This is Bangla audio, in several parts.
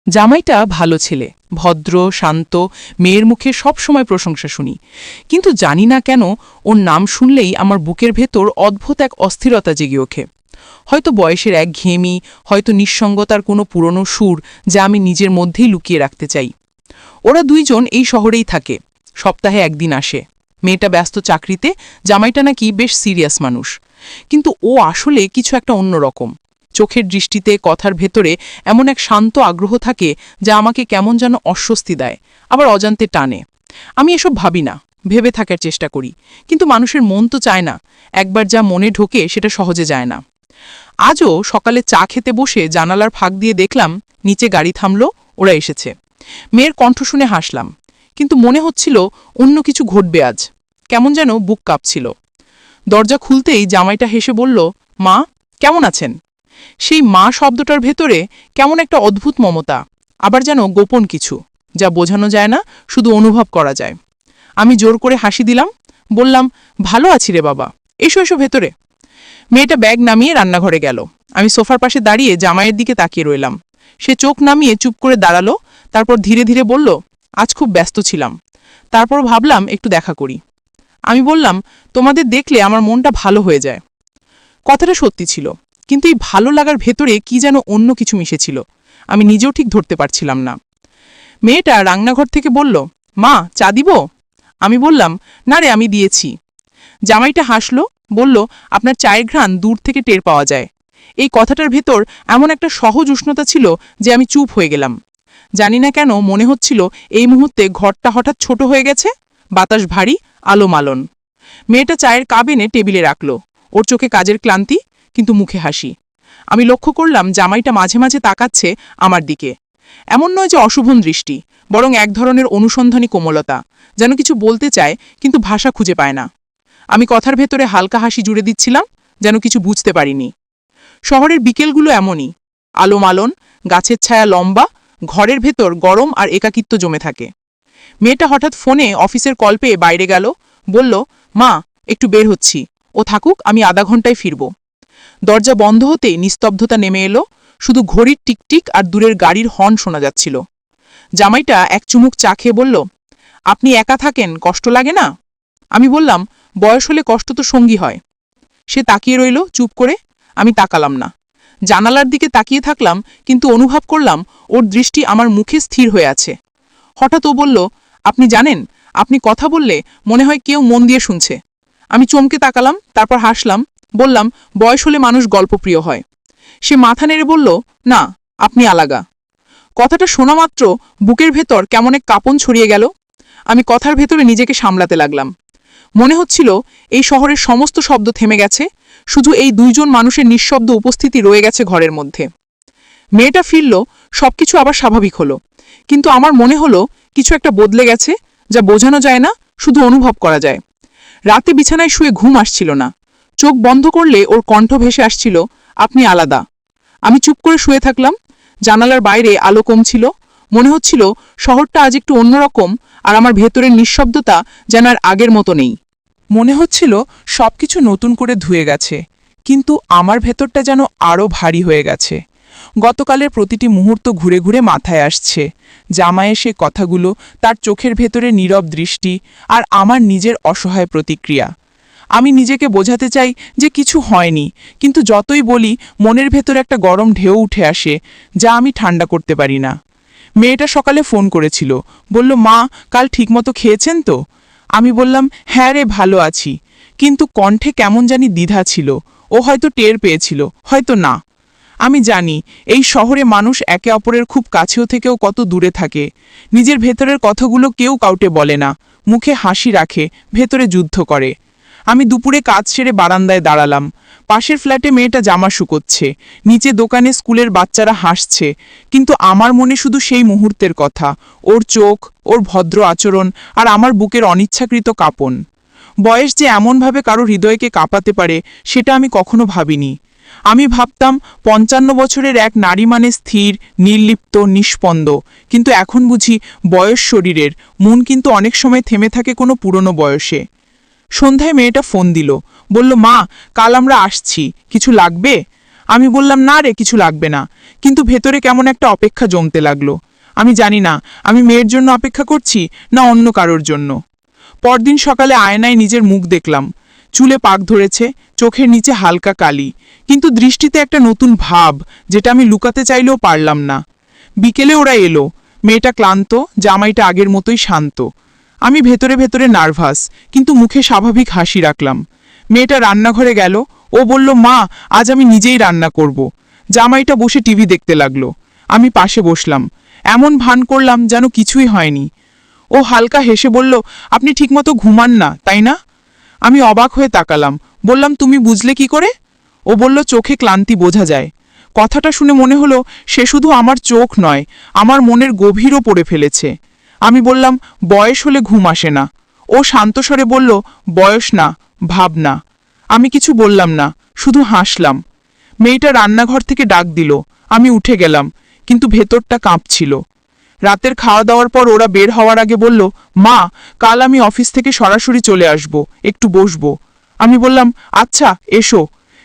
জামাইটা ভালো ছেলে, ভদ্র, শান্ত, মেয়ের মুখে সবসময় প্রশংসা শুনি। কিন্তু জানি না কেন ওর নাম শুনলেই আমার বুকের ভেতর অদ্ভুত এক অস্থিরতা জেগে ওঠে। হয়তো বয়সের একঘেয়েমি, হয়তো নিঃসঙ্গতার কোনো পুরনো সুর যা আমি নিজের মধ্যেই লুকিয়ে রাখতে চাই। ওরা দুইজন এই শহরেই থাকে, সপ্তাহে একদিন আসে। মেয়েটা ব্যস্ত চাকরিতে, জামাইটা নাকি বেশ সিরিয়াস মানুষ। কিন্তু ও আসলে কিছু একটা অন্যরকম। চোখের দৃষ্টিতে, কথার ভেতরে এমন এক শান্ত আগ্রহ থাকে যা আমাকে কেমন যেন অস্বস্তি দেয়, আবার অজান্তে টানে। আমি এসব ভাবি না, ভেবে থাকার চেষ্টা করি, কিন্তু মানুষের মন তো চায় না, একবার যা মনে ঢোকে সেটা সহজে যায় না। আজও সকালে চা খেতে বসে জানালার ফাঁক দিয়ে দেখলাম নিচে গাড়ি থামল, ওরা এসেছে। মেয়ের কণ্ঠ শুনে হাসলাম, কিন্তু মনে হচ্ছিল অন্য কিছু ঘটবে আজ। কেমন যেন বুক কাঁপছিল। দরজা খুলতেই জামাইটা হেসে বলল, মা, কেমন আছেন? সেই মা শব্দটার ভেতরে কেমন একটা অদ্ভুত মমতা, আবার যেন গোপন কিছু, যা বোঝানো যায় না, শুধু অনুভব করা যায়। আমি জোর করে হাসি দিলাম, বললাম, ভালো আছি রে বাবা, এসো এসো ভেতরে। মেয়েটা ব্যাগ নামিয়ে রান্নাঘরে গেল। আমি সোফার পাশে দাঁড়িয়ে জামাইয়ের দিকে তাকিয়ে রইলাম। সে চোখ নামিয়ে চুপ করে দাঁড়ালো, তারপর ধীরে ধীরে বলল, আজ খুব ব্যস্ত ছিলাম, তারপর ভাবলাম একটু দেখা করি। আমি বললাম, তোমাদের দেখলে আমার মনটা ভালো হয়ে যায়। কথাটা সত্যি ছিল, কিন্তু এই ভালো লাগার ভেতরে কি যেন অন্য কিছু মিশেছিল। আমি নিজেও ঠিক ধরতে পারছিলাম না। মেয়েটা রান্নাঘর থেকে বলল, মা, চা দিব? আমি বললাম, না রে, আমি দিয়েছি। জামাইটা হাসল, বলল, আপনার চায়ের ঘ্রাণ দূর থেকে টের পাওয়া যায়। এই কথাটার ভেতর এমন একটা সহজ উষ্ণতা ছিল যে আমি চুপ হয়ে গেলাম। জানি না কেন মনে হচ্ছিল এই মুহূর্তে ঘরটা হঠাৎ ছোট হয়ে গেছে, বাতাস ভারী, আলো মালন। মেয়েটা চায়ের কাপ এনে টেবিলে রাখল, ওর চোখে কাজের ক্লান্তি, কিন্তু মুখে হাসি। আমি লক্ষ্য করলাম জামাইটা মাঝে মাঝে তাকাচ্ছে আমার দিকে। এমন নয় যে অশুভন দৃষ্টি, বরং এক ধরনের অনুসন্ধানী কোমলতা, যেন কিছু বলতে চায় কিন্তু ভাষা খুঁজে পায় না। আমি কথার ভেতরে হালকা হাসি জুড়ে দিচ্ছিলাম, যেন কিছু বুঝতে পারিনি। শহরের বিকেলগুলো এমনই, আলো মালন, গাছের ছায়া লম্বা, ঘরের ভেতর গরম আর একাকিত্ব জমে থাকে। মেয়েটা হঠাৎ ফোনে অফিসের কল পেয়ে বাইরে গেল, বলল, মা, একটু বের হচ্ছি, ও থাকুক, আমি আধা ঘন্টায় ফিরব। দরজা বন্ধ হতেই নিস্তব্ধতা নেমে এলো, শুধু ঘড়ির টিকটিক আর দূরের গাড়ির হর্ন শোনা যাচ্ছিল। জামাইটা এক চুমুক চা খেয়ে বলল, আপনি একা থাকেন, কষ্ট লাগে না? আমি বললাম, বয়স হলে কষ্ট তো সঙ্গী হয়। সে তাকিয়ে রইল চুপ করে। আমি তাকালাম না, জানালার দিকে তাকিয়ে থাকলাম, কিন্তু অনুভব করলাম ওর দৃষ্টি আমার মুখে স্থির হয়ে আছে। হঠাৎ ও বলল, আপনি জানেন, আপনি কথা বললে মনে হয় কেউ মন দিয়ে শুনছে। আমি চমকে তাকালাম, তারপর হাসলাম, বললাম, বয়স হলে মানুষ গল্পপ্রিয় হয়। সে মাথা নেড়ে বলল, না, আপনি আলাগা। কথাটা শোনা মাত্র বুকের ভেতর কেমন এক কাঁপন ছড়িয়ে গেল। আমি কথার ভেতরে নিজেকে সামলাতে লাগলাম। মনে হচ্ছিল এই শহরের সমস্ত শব্দ থেমে গেছে, শুধু এই দুইজন মানুষের নিঃশব্দ উপস্থিতি রয়ে গেছে ঘরের মধ্যে। মেয়েটা ফিরল, সবকিছু আবার স্বাভাবিক হলো, কিন্তু আমার মনে হলো কিছু একটা বদলে গেছে, যা বোঝানো যায় না, শুধু অনুভব করা যায়। রাতে বিছানায় শুয়ে ঘুম আসছিল না। চোখ বন্ধ করলে ওর কণ্ঠ ভেসে আসছিল, আপনি আলাদা। আমি চুপ করে শুয়ে থাকলাম। জানালার বাইরে আলো কম ছিল, মনে হচ্ছিল শহরটা আজ একটু অন্যরকম, আর আমার ভেতরের নিঃশব্দতা যেন আর আগের মতো নেই। মনে হচ্ছিল সবকিছু নতুন করে ধুয়ে গেছে, কিন্তু আমার ভেতরটা যেন আরও ভারী হয়ে গেছে। গতকালের প্রতিটি মুহূর্ত ঘুরে ঘুরে মাথায় আসছে, জামাইয়ের সে কথাগুলো, তার চোখের ভেতরে নীরব দৃষ্টি, আর আমার নিজের অসহায় প্রতিক্রিয়া। আমি নিজেকে বোঝাতে চাই যে কিছু হয়নি, কিন্তু যতই বলি মনের ভেতর একটা গরম ঢেউ উঠে আসে, যা আমি ঠান্ডা করতে পারি না। মেয়েটা সকালে ফোন করেছিল, বলল, মা, কাল ঠিকমতো খেয়েছেন তো? আমি বললাম, হ্যাঁ রে, ভালো আছি, কিন্তু কণ্ঠে কেমন জানি দ্বিধা ছিল। ও হয়তো টের পেয়েছিল, হয়তো না। আমি জানি এই শহরে মানুষ একে অপরের খুব কাছেও থেকেও কত দূরে থাকে। নিজের ভেতরের কথাগুলো কেউ কাউকে বলে না, মুখে হাসি রাখে, ভেতরে যুদ্ধ করে। আমি দুপুরে কাজ সেরে বারান্দায় দাঁড়ালাম। পাশের ফ্ল্যাটে মেয়েটা জামা শুকোচ্ছে, নিচে দোকানে স্কুলের বাচ্চারা হাসছে, কিন্তু আমার মনে শুধু সেই মুহূর্তের কথা, ওর চোখ, ওর ভদ্র আচরণ, আর আমার বুকের অনিচ্ছাকৃত কাঁপন। বয়স যে এমনভাবে কারো হৃদয়কে কাঁপাতে পারে, সেটা আমি কখনো ভাবিনি। আমি ভাবতাম 55 বছরের এক নারী মানে স্থির, নির্লিপ্ত, নিষ্পন্দ, কিন্তু এখন বুঝি বয়স শরীরের, মন কিন্তু অনেক সময় থেমে থাকে কোনো পুরনো বয়সে। সন্ধ্যায় মেয়েটা ফোন দিল, বলল, মা, কাল আমরা আসছি, কিছু লাগবে? আমি বললাম, না রে, কিছু লাগবে না। কিন্তু ভেতরে কেমন একটা অপেক্ষা জমতে লাগলো। আমি জানি না আমি মেয়ের জন্য অপেক্ষা করছি না অন্য কারোর জন্য। পরদিন সকালে আয়নায় নিজের মুখ দেখলাম। চুলে পাক ধরেছে, চোখের নিচে হালকা কালি, কিন্তু দৃষ্টিতে একটা নতুন ভাব, যেটা আমি লুকাতে চাইলেও পারলাম না। বিকেলে ওরা এলো। মেয়েটা ক্লান্ত, জামাইটা আগের মতোই শান্ত। আমি ভেতরে ভেতরে নার্ভাস, কিন্তু মুখে স্বাভাবিক হাসি রাখলাম। মেয়েটা রান্নাঘরে গেল। ও বলল, মা, আজ আমি নিজেই রান্না করব। জামাইটা বসে টিভি দেখতে লাগলো। আমি পাশে বসলাম, এমন ভান করলাম যেন কিছুই হয়নি। ও হালকা হেসে বলল, আপনি ঠিকমতো ঘুমান না, তাই না? আমি অবাক হয়ে তাকালাম, বললাম, তুমি বুঝলে কি করে? ও বলল, চোখে ক্লান্তি বোঝা যায়। কথাটা শুনে মনে হলো সে শুধু আমার চোখ নয়, আমার মনের গভীরও পড়ে ফেলেছে। আমি বললাম, বয়স হলে ঘুম আসে না। ও শান্ত স্বরে বলল, বয়স না, ভাবনা। আমি কিছু বললাম না, শুধু হাসলাম। মেয়েটা রান্নাঘর থেকে ডাক দিল। আমি উঠে গেলাম, কিন্তু ভেতরটা কাঁপছিল। রাতের খাওয়া দাওয়ার পর ওরা বের হওয়ার আগে বলল, মা, কাল আমি অফিস থেকে সরাসরি চলে আসব, একটু বসবো। আমি বললাম, আচ্ছা, এসো।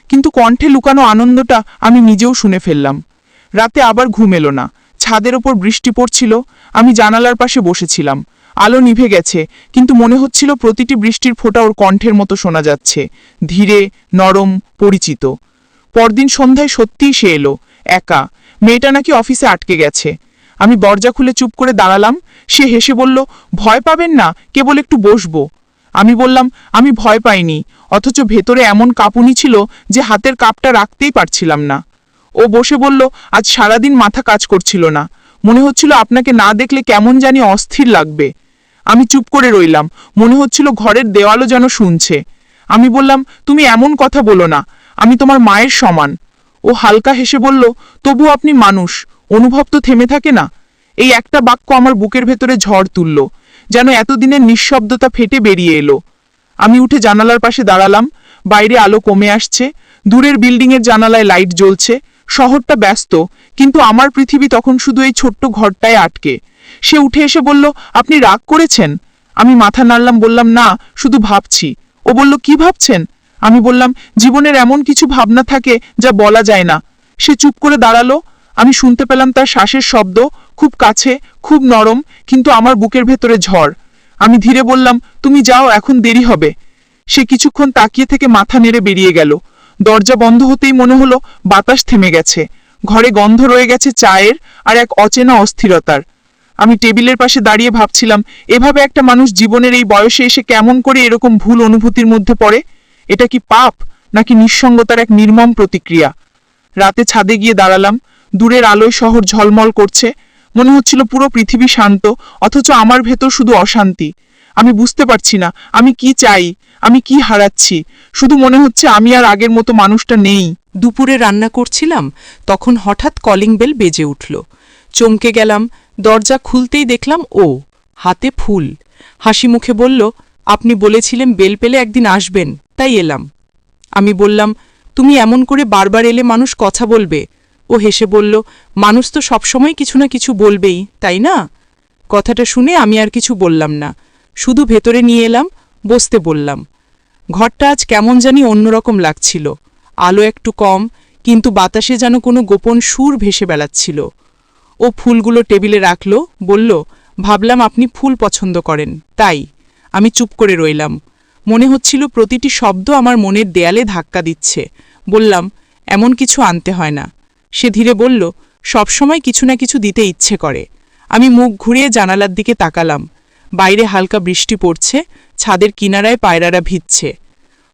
কিন্তু কণ্ঠে লুকানো আনন্দটা আমি নিজেও শুনে ফেললাম। রাতে আবার ঘুম এলো না। ছাদের ওপর বৃষ্টি পড়ছিল। আমি জানালার পাশে বসেছিলাম। আলো নিভে গেছে, কিন্তু মনে হচ্ছিল প্রতিটি বৃষ্টির ফোঁটা ওর কণ্ঠের মতো শোনা যাচ্ছে, ধীরে, নরম, পরিচিত। পরদিন সন্ধ্যায় সত্যিই সে এলো, একা। মেয়েটা নাকি অফিসে আটকে গেছে। আমি দরজা খুলে চুপ করে দাঁড়ালাম। সে হেসে বলল, ভয় পাবেন না, কেবল একটু বসবো। আমি বললাম, আমি ভয় পাইনি, অথচ ভেতরে এমন কাঁপুনি ছিল যে হাতের কাপটা রাখতেই পারছিলাম না। ও বসে বলল, আজ সারাদিন মাথা কাজ করছিল না। মনে হচ্ছিল আপনাকে না দেখলে কেমন জানি অস্থির লাগবে। আমি চুপ করে রইলাম, মনে হচ্ছিল ঘরের দেওয়ালও যেন শুনছে। আমি বললাম, তুমি এমন কথা বলো না, আমি তোমার মায়ের সমান। ও হালকা হেসে বলল, তবু আপনি মানুষ, অনুভব তো থেমে থাকে না। এই একটা বাক্য আমার বুকের ভেতরে ঝড় তুলল, যেন এতদিনের নিঃশব্দতা ফেটে বেরিয়ে এলো। আমি উঠে জানালার পাশে দাঁড়ালাম। বাইরে আলো কমে আসছে, দূরের বিল্ডিংয়ের জানালায় লাইট জ্বলছে। শহরটা ব্যস্ত, কিন্তু আমার পৃথিবী তখন শুধু এই ছোট্ট ঘরটায় আটকে। সে উঠে এসে বলল, আপনি রাগ করেছেন? আমি মাথা নাড়লাম, বললাম, না, শুধু ভাবছি। ও বলল, কি ভাবছেন? আমি বললাম, জীবনের এমন কিছু ভাবনা থাকে যা বলা যায় না। সে চুপ করে দাঁড়ালো। আমি শুনতে পেলাম তার শ্বাসের শব্দ, খুব কাছে, খুব নরম, কিন্তু আমার বুকের ভেতরে ঝড়। আমি ধীরে বললাম, তুমি যাও, এখন দেরি হবে। সে কিছুক্ষণ তাকিয়ে থেকে মাথা নেড়ে বেরিয়ে গেল। দরজা বন্ধ হতেই মনে হলো বাতাস থেমে গেছে। ঘরে গন্ধ রয়ে গেছে চায়ের আর এক অচেনা অস্থিরতার। আমি টেবিলের পাশে দাঁড়িয়ে ভাবছিলাম, এভাবে একটা মানুষ জীবনের এই বয়সে এসে কেমন করে এরকম ভুল অনুভূতির মধ্যে পড়ে? এটা কি পাপ, নাকি নিঃসঙ্গতার এক নির্মম প্রতিক্রিয়া? রাতে ছাদে গিয়ে দাঁড়ালাম। দূরের আলোয় শহর ঝলমল করছে। মনে হচ্ছিল পুরো পৃথিবী শান্ত, অথচ আমার ভেতর শুধু অশান্তি। আমি বুঝতে পারছি না আমি কি চাই, আমি কি হারাচ্ছি। শুধু মনে হচ্ছে আমি আর আগের মতো মানুষটা নেই। দুপুরে রান্না করছিলাম, তখন হঠাৎ কলিং বেল বেজে উঠল। চমকে গেলাম। দরজা খুলতেই দেখলাম ও, হাতে ফুল। হাসি মুখে বলল, আপনি বলেছিলেন বেল পেলে একদিন আসবেন, তাই এলাম। আমি বললাম, তুমি এমন করে বারবার এলে মানুষ কথা বলবে। ও হেসে বলল, মানুষ তো সবসময় কিছু না কিছু বলবেই, তাই না? কথাটা শুনে আমি আর কিছু বললাম না, শুধু ভেতরে নিয়ে এলাম, বসতে বললাম। ঘরটা আজ কেমন জানি অন্যরকম লাগছিল। আলো একটু কম, কিন্তু বাতাসে যেন কোনো গোপন সুর ভেসে বেড়াচ্ছিল। ও ফুলগুলো টেবিলে রাখল, বলল, ভাবলাম আপনি ফুল পছন্দ করেন, তাই। আমি চুপ করে রইলাম। মনে হচ্ছিল প্রতিটি শব্দ আমার মনের দেয়ালে ধাক্কা দিচ্ছে। বললাম, এমন কিছু আনতে হয় না। সে ধীরে বলল, সবসময় কিছু না কিছু দিতে ইচ্ছে করে। আমি মুখ ঘুরিয়ে জানালার দিকে তাকালাম। বাইরে হালকা বৃষ্টি পড়ছে, ছাদের কিনারায় পায়রারা ভিজছে।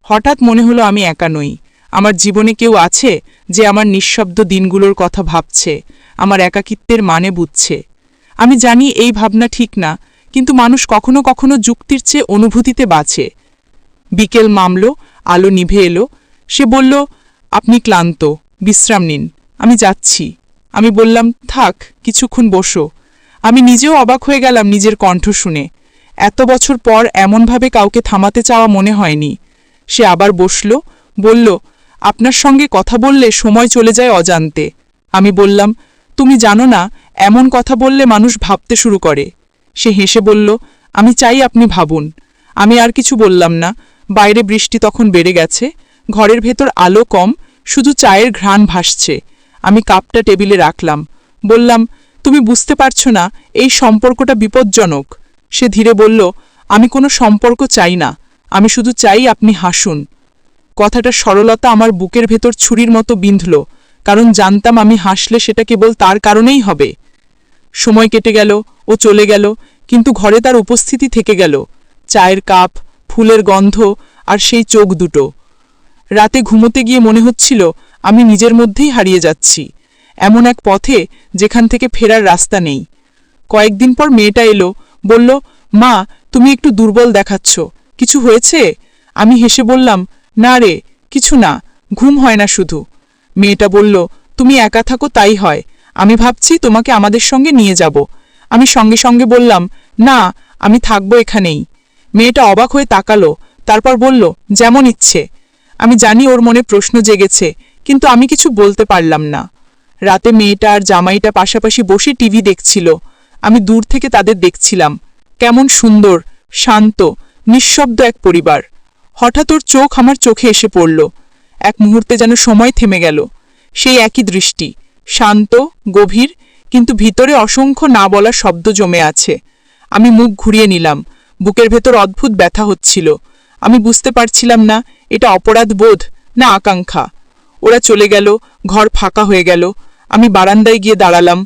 হঠাৎ মনে হলো আমি একা নই। আমার জীবনে কেউ আছে যে আমার নিঃশব্দ দিনগুলোর কথা ভাবছে, আমার একাকিত্বের মানে বুঝছে। আমি জানি এই ভাবনা ঠিক না, কিন্তু মানুষ কখনো কখনো যুক্তির চেয়ে অনুভূতিতে বাঁচে। বিকেল মামল, আলো নিভে এলো। সে বলল, আপনি ক্লান্ত, বিশ্রাম নিন, আমি যাচ্ছি। আমি বললাম, থাক, কিছুক্ষণ বসো। আমি নিজেও অবাক হয়ে গেলাম নিজের কণ্ঠ শুনে। এত বছর পর এমনভাবে কাউকে থামাতে চাওয়া মনে হয়নি। সে আবার বসল, বলল, আপনার সঙ্গে কথা বললে সময় চলে যায় অজান্তে। আমি বললাম, তুমি জানো না, এমন কথা বললে মানুষ ভাবতে শুরু করে। সে হেসে বলল, আমি চাই আপনি ভাবুন। আমি আর কিছু বললাম না। বাইরে বৃষ্টি তখন বেড়ে গেছে। ঘরের ভেতর আলো কম, শুধু চায়ের ঘ্রাণ ভাসছে। আমি কাপটা টেবিলে রাখলাম, বললাম, তুমি বুঝতে পারছো না এই সম্পর্কটা বিপজ্জনক। সে ধীরে বলল, আমি কোনো সম্পর্ক চাই না, আমি শুধু চাই আপনি হাসুন। কথাটা সরলতা আমার বুকের ভেতর ছুরির মতো বিঁধল, কারণ জানতাম আমি হাসলে সেটা কেবল তার কারণেই হবে। সময় কেটে গেল, ও চলে গেল, কিন্তু ঘরে তার উপস্থিতি থেকে গেল, চায়ের কাপ, ফুলের গন্ধ আর সেই চোখ দুটো। রাতে ঘুমোতে গিয়ে মনে হচ্ছিল আমি নিজের মধ্যেই হারিয়ে যাচ্ছি, এমন এক পথে যেখান থেকে ফেরার রাস্তা নেই। কয়েকদিন পর মেয়েটা এলো, বলল, মা, তুমি একটু দুর্বল দেখাচ্ছ, কিছু হয়েছে? আমি হেসে বললাম, না রে, কিছু না, ঘুম হয় না শুধু। মেয়েটা বলল, তুমি একা থাকো তাই হয়, আমি ভাবছি তোমাকে আমাদের সঙ্গে নিয়ে যাব। আমি সঙ্গে সঙ্গে বললাম, না, আমি থাকবো এখানেই। মেয়েটা অবাক হয়ে তাকালো, তারপর বলল, যেমন ইচ্ছে। আমি জানি ওর মনে প্রশ্ন জেগেছে, কিন্তু আমি কিছু বলতে পারলাম না। রাতে মেয়েটা আর জামাইটা পাশাপাশি বসে টিভি দেখছিল। আমি দূর থেকে তাদের দেখছিলাম, কেমন সুন্দর, শান্ত, নিঃশব্দ এক পরিবার। হঠাৎ ওর চোখ আমার চোখে এসে পড়ল। এক মুহূর্তে যেন সময় থেমে গেল। সেই একই দৃষ্টি, শান্ত, গভীর, কিন্তু ভিতরে অসংখ্য না বলা শব্দ জমে আছে। আমি মুখ ঘুরিয়ে নিলাম, বুকের ভেতর অদ্ভুত ব্যথা হচ্ছিল। আমি বুঝতে পারছিলাম না এটা অপরাধ বোধ না আকাঙ্ক্ষা। ওরা চলে গেল, ঘর ফাঁকা হয়ে গেল। আমি বারান্দায় গিয়ে দাঁড়ালাম।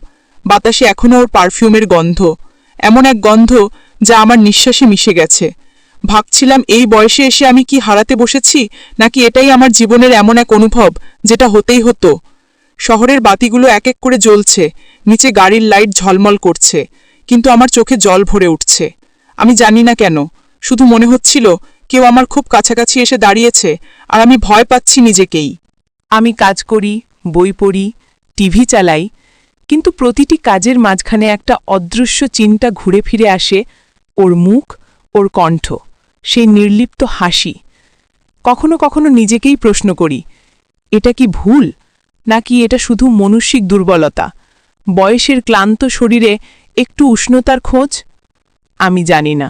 বাতাসে এখনও ওর পারফিউমের গন্ধ, এমন এক গন্ধ যা আমার নিঃশ্বাসে মিশে গেছে। ভাবছিলাম এই বয়সে এসে আমি কি হারাতে বসেছি, নাকি এটাই আমার জীবনের এমন এক অনুভব যেটা হতেই হতো। শহরের বাতিগুলো এক এক করে জ্বলছে, নিচে গাড়ির লাইট ঝলমল করছে, কিন্তু আমার চোখে জল ভরে উঠছে। আমি জানি না কেন, শুধু মনে হচ্ছিল কেউ আমার খুব কাছাকাছি এসে দাঁড়িয়েছে, আর আমি ভয় পাচ্ছি নিজেকেই। আমি কাজ করি, বই পড়ি, টিভি চালাই, কিন্তু প্রতিটি কাজের মাঝখানে একটা অদৃশ্য চিন্তা ঘুরে ফিরে আসে, ওর মুখ, ওর কণ্ঠ, সেই নির্লিপ্ত হাসি। কখনো কখনো নিজেকেই প্রশ্ন করি, এটা কি ভুল, নাকি এটা শুধু মানসিক দুর্বলতা, বয়সের ক্লান্ত শরীরে একটু উষ্ণতার খোঁজ? আমি জানি না।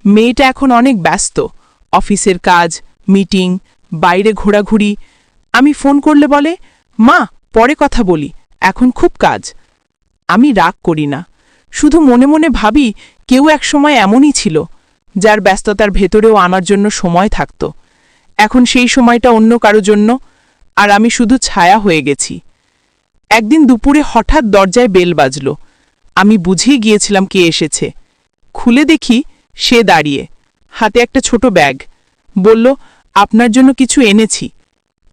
মেয়েটা এখন অনেক ব্যস্ত, অফিসের কাজ, মিটিং, বাইরে ঘোরাঘুরি। আমি ফোন করলে বলে, মা, পরে কথা বলি, এখন খুব কাজ। আমি রাগ করি না, শুধু মনে মনে ভাবি কেউ একসময় এমনই ছিল, যার ব্যস্ততার ভেতরেও আমার জন্য সময় থাকত। এখন সেই সময়টা অন্য কারো জন্য, আর আমি শুধু ছায়া হয়ে গেছি। একদিন দুপুরে হঠাৎ দরজায় বেল বাজল। আমি বুঝেই গিয়েছিলাম কে এসেছে। খুলে দেখি সে দাঁড়িয়ে, হাতে একটা ছোট ব্যাগ। বলল, আপনার জন্য কিছু এনেছি।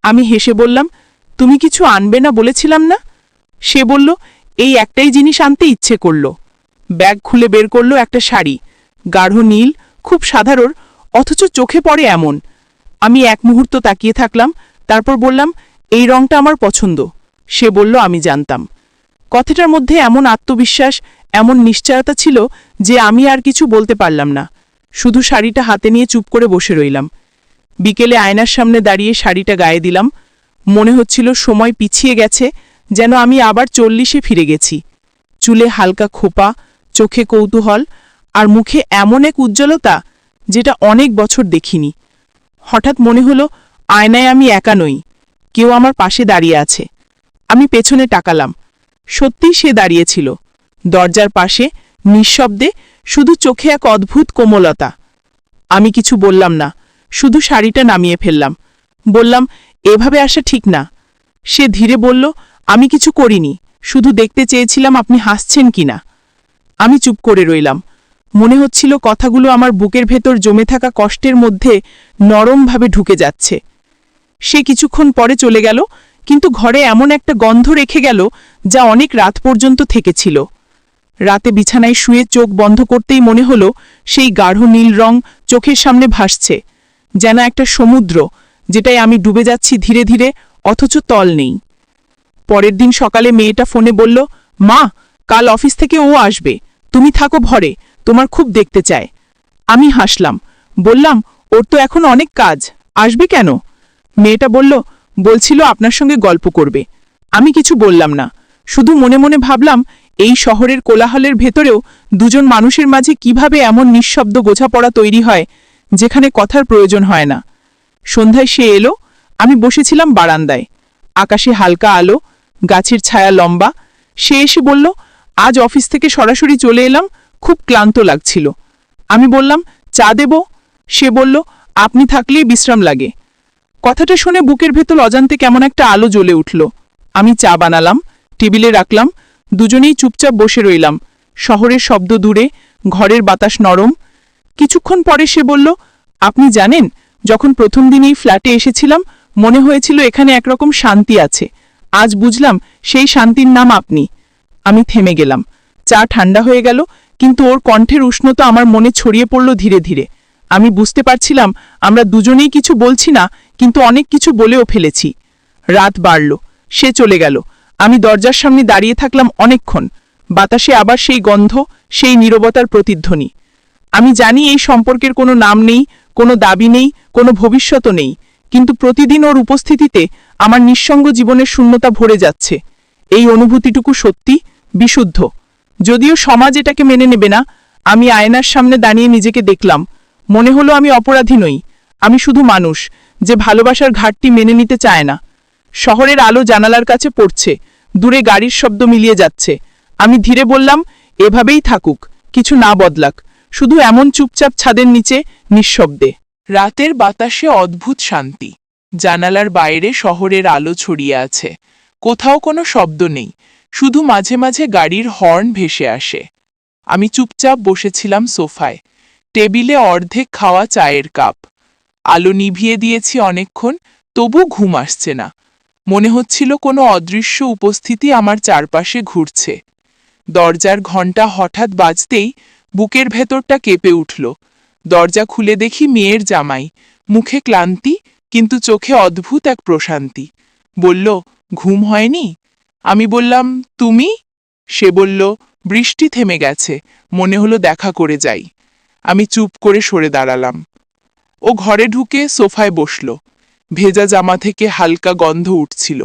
আমি হেসে বললাম, তুমি কিছু আনবে না বলেছিলাম না? সে বলল, এই একটাই জিনিস আনতে ইচ্ছে করল। ব্যাগ খুলে বের করল একটা শাড়ি, গাঢ় নীল, খুব সাধারণ, অথচ চোখে পড়ে এমন। আমি এক মুহূর্ত তাকিয়ে থাকলাম, তারপর বললাম, এই রংটা আমার পছন্দ। সে বলল, আমি জানতাম। কথাটার মধ্যে এমন আত্মবিশ্বাস, এমন নিশ্চয়তা ছিল যে আমি আর কিছু বলতে পারলাম না, শুধু শাড়িটা হাতে নিয়ে চুপ করে বসে রইলাম। বিকেলে আয়নার সামনে দাঁড়িয়ে শাড়িটা গায়ে দিলাম। মনে হচ্ছিল সময় পিছিয়ে গেছে, যেন আমি আবার 40-এ ফিরে গেছি। চুলে হালকা খোপা, চোখে কৌতূহল, আর মুখে এমন এক উজ্জ্বলতা যেটা অনেক বছর দেখিনি। হঠাৎ মনে হলো আয়নায় আমি একা নই, কেউ আমার পাশে দাঁড়িয়ে আছে। আমি পেছনে তাকালাম, সত্যিই সে দাঁড়িয়েছিল, দরজার পাশে, নিঃশব্দে, শুধু চোখে এক অদ্ভুত কোমলতা। আমি কিছু বললাম না, শুধু শাড়িটা নামিয়ে ফেললাম। বললাম, এভাবে আসা ঠিক না। সে ধীরে বলল, আমি কিছু করিনি, শুধু দেখতে চেয়েছিলাম আপনি হাসছেন কিনা। আমি চুপ করে রইলাম। মনে হচ্ছিল কথাগুলো আমার বুকের ভেতর জমে থাকা কষ্টের মধ্যে নরমভাবে ঢুকে যাচ্ছে। সে কিছুক্ষণ পরে চলে গেল, কিন্তু ঘরে এমন একটা গন্ধ রেখে গেল যা অনেক রাত পর্যন্ত থেকেছিল। রাতে বিছানায় শুয়ে চোখ বন্ধ করতেই মনে হলো সেই গাঢ় নীল রং চোখের সামনে ভাসছে, যেন একটা সমুদ্র যেটাই আমি ডুবে যাচ্ছি ধীরে ধীরে, অথচ তল নেই। পরের দিন সকালে মেয়েটা ফোনে বলল, মা, কাল অফিস থেকে ও আসবে, তুমি থাকো ঘরে, তোমার খুব দেখতে চায়। আমি হাসলাম, বললাম, ওর তো এখন অনেক কাজ, আসবে কেন? মেয়েটা বলল, বলছিল আপনার সঙ্গে গল্প করবে। আমি কিছু বললাম না, শুধু মনে মনে ভাবলাম এই শহরের কোলাহলের ভেতরেও দুজন মানুষের মাঝে কিভাবে এমন নিঃশব্দ বোঝাপড়া তৈরি হয় যেখানে কথার প্রয়োজন হয় না। সন্ধ্যায় সে এলো, আমি বসেছিলাম বারান্দায়, আকাশে হালকা আলো, গাছের ছায়া লম্বা। সে এসে বলল, আজ অফিস থেকে সরাসরি চলে এলাম, খুব ক্লান্ত লাগছিল। আমি বললাম, চা দেব? সে বলল, আপনি থাকলেই বিশ্রাম লাগে। কথাটা শুনে বুকের ভেতর অজান্তে কেমন একটা আলো জ্বলে উঠল। আমি চা বানালাম, টেবিলে রাখলাম, দুজনেই চুপচাপ বসে রইলাম। শহরের শব্দ দূরে, ঘরের বাতাস নরম। কিছুক্ষণ পরে সে বলল, আপনি জানেন, যখন প্রথম দিনেই ফ্ল্যাটে এসেছিলাম মনে হয়েছিল এখানে একরকম শান্তি আছে। আজ বুঝলাম সেই শান্তির নাম আপনি। আমি থেমে গেলাম। চা ঠান্ডা হয়ে গেল, কিন্তু ওর কণ্ঠের উষ্ণতা আমার মনে ছড়িয়ে পড়ল ধীরে ধীরে। আমি বুঝতে পারছিলাম আমরা দুজনেই কিছু বলছি না, কিন্তু অনেক কিছু বলেও ফেলেছি। রাত বাড়ল, সে চলে গেল। আমি দরজার সামনে দাঁড়িয়ে থাকলাম অনেকক্ষণ। বাতাসে আবার সেই গন্ধ, সেই নীরবতার প্রতিধ্বনি। আমি জানি এই সম্পর্কের কোনো নাম নেই, কোনো দাবি নেই, কোনো ভবিষ্যৎও নেই, কিন্তু প্রতিদিন ওর উপস্থিতিতে আমার নিঃসঙ্গ জীবনের শূন্যতা ভরে যাচ্ছে। এই অনুভূতিটুকু সত্যি, বিশুদ্ধ। যদিও সমাজ এটাকে মেনে নেবে না। আমি আয়নার সামনে দাঁড়িয়ে নিজেকে দেখলাম। মনে হলো আমি অপরাধী নই, আমি শুধু মানুষ, যে ভালোবাসার ঘাটতি মেনে নিতে চায় না। শহরের আলো জানালার কাছে পড়ছে, দূরে গাড়ির শব্দ মিলিয়ে যাচ্ছে। আমি ধীরে বললাম, এভাবেই থাকুক, কিছু না বদলাক, শুধু এমন চুপচাপ ছাদের নিচে, নিঃশব্দে। রাতের বাতাসে অদ্ভুত শান্তি। জানালার বাইরে শহরের আলো ছড়িয়ে আছে। কোথাও কোনো শব্দ নেই, শুধু মাঝে মাঝে গাড়ির হর্ন ভেসে আসে। আমি চুপচাপ বসেছিলাম সোফায়, টেবিলে অর্ধেক খাওয়া চায়ের কাপ। আলো নিভিয়ে দিয়েছি অনেকক্ষণ, তবু ঘুম আসছে না। মনে হচ্ছিল কোনো অদৃশ্য উপস্থিতি আমার চারপাশে ঘুরছে। দরজার ঘণ্টা হঠাৎ বাজতেই বুকের ভেতরটা কেঁপে উঠল। দরজা খুলে দেখি মেয়ের জামাই, মুখে ক্লান্তি, কিন্তু চোখে অদ্ভুত এক প্রশান্তি। বলল, ঘুম হয়নি? আমি বললাম, তুমি? সে বলল, বৃষ্টি থেমে গেছে, মনে হলো দেখা করে যাই। আমি চুপ করে সরে দাঁড়ালাম। ও ঘরে ঢুকে সোফায় বসল। ভেজা জামা থেকে হালকা গন্ধ উঠছিল।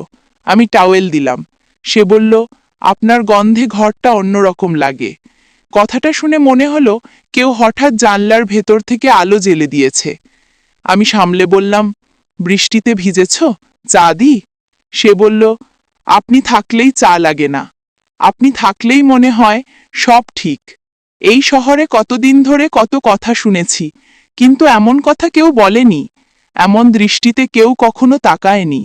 আমি টাওয়েল দিলাম। সে বলল, আপনার গন্ধে ঘরটা অন্যরকম লাগে। কথাটা শুনে মনে হলো কেউ হঠাৎ জানলার ভেতর থেকে আলো জ্বেলে দিয়েছে। আমি সামলে বললাম, বৃষ্টিতে ভিজেছ? চা দি? সে বলল, আপনি থাকলেই চা লাগে না। আপনি থাকলেই মনে হয় সব ঠিক। এই শহরে কতদিন ধরে কত কথা শুনেছি, কিন্তু এমন কথা কেউ বলেনি, এমন দৃষ্টিতে কেউ কখনো তাকায়নি।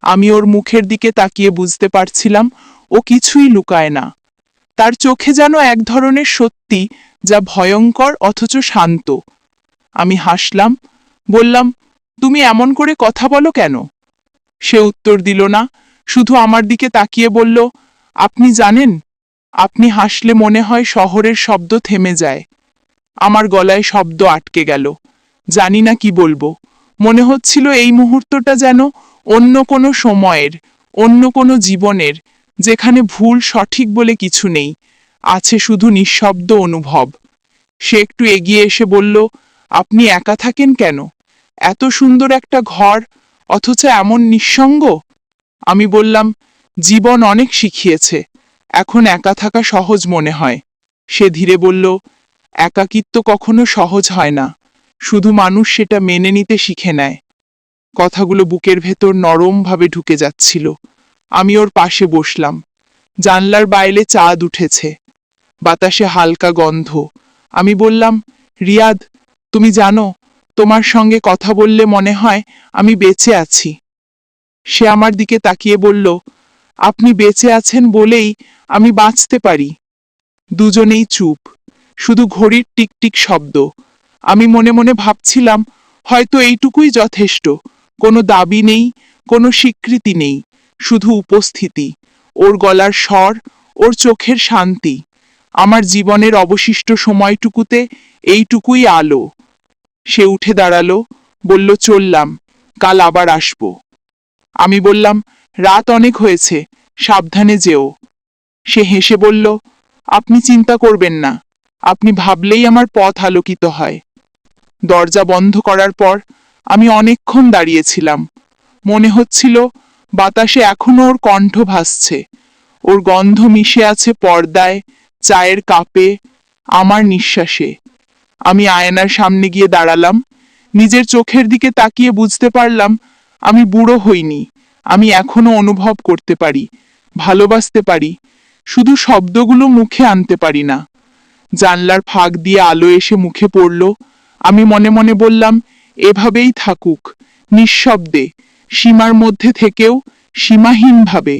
আমি ওর মুখের দিকে তাকিয়ে বুঝতে পারছিলাম ও কিছুই লুকায় না। তার চোখে যেন এক ধরনের সত্যি, যা ভয়ঙ্কর অথচ শান্ত। আমি হাসলাম, বললাম, তুমি এমন করে কথা বলো কেন? সে উত্তর দিল না, শুধু আমার দিকে তাকিয়ে বলল, আপনি জানেন, আপনি হাসলে মনে হয় শহরের শব্দ থেমে যায়। আমার গলায় শব্দ আটকে গেল। জানি না কি বলবো। মনে হচ্ছিল এই মুহূর্তটা যেন অন্য কোনো সময়ের, অন্য কোনো জীবনের, যেখানে ভুল সঠিক বলে কিছু নেই, আছে শুধু নিঃশব্দ অনুভব। সে একটু এগিয়ে এসে বলল, আপনি একা থাকেন কেন? এত সুন্দর একটা ঘর, অথচ এমন নিঃসঙ্গ? আমি বললাম, জীবন অনেক শিখিয়েছে, এখন একা থাকা সহজ মনে হয়। সে ধীরে বলল, একাকিত্ব কখনো সহজ হয় না, শুধু মানুষ সেটা মেনে নিতে শিখে নেয়। কথাগুলো বুকের ভেতর নরমভাবে ঢুকে যাচ্ছিল। আমি ওর পাশে বসলাম। জানলার বাইরে চাঁদ উঠেছে, বাতাসে হালকা গন্ধ। আমি বললাম, রিয়াদ, তুমি জানো, তোমার সঙ্গে কথা বললে মনে হয় আমি বেঁচে আছি। সে আমার দিকে তাকিয়ে বলল, আপনি বেঁচে আছেন বলেই আমি বাঁচতে পারি। দুজনেই চুপ, শুধু ঘড়ির টিকটিক শব্দ। আমি মনে মনে ভাবছিলাম, হয়তো এইটুকুই যথেষ্ট। কোনো দাবি নেই, কোনো স্বীকৃতি নেই, শুধু উপস্থিতি, ওর গলার স্বর, ওর চোখের শান্তি। আমার জীবনের অবশিষ্ট সময়টুকুতে এইটুকুই আলো। সে উঠে দাঁড়ালো, বলল, চললাম, কাল আবার আসবো। আমি বললাম, রাত অনেক হয়েছে, সাবধানে যেও। সে হেসে বলল, আপনি চিন্তা করবেন না, আপনি ভাবলেই আমার পথ আলোকিত হয়। দরজা বন্ধ করার পর আমি অনেকক্ষণ দাঁড়িয়েছিলাম। মনে হচ্ছিল বাতাসে এখনো ওর কণ্ঠ ভাসছে, ওর গন্ধ মিশে আছে পর্দায়, চায়ের কাপে, আমার নিঃশ্বাসে। আমি আয়নার সামনে গিয়ে দাঁড়ালাম। নিজের চোখের দিকে তাকিয়ে বুঝতে পারলাম আমি বুড়ো হইনি, আমি এখনো অনুভব করতে পারি, ভালোবাসতে পারি, শুধু শব্দগুলো মুখে আনতে পারি না। জানলার ফাঁক দিয়ে আলো এসে মুখে পড়ল। আমি মনে মনে বললাম, এভাবেই থাকুক, নিঃশব্দে, সীমার মধ্যে থেকেও সীমাহীনভাবে।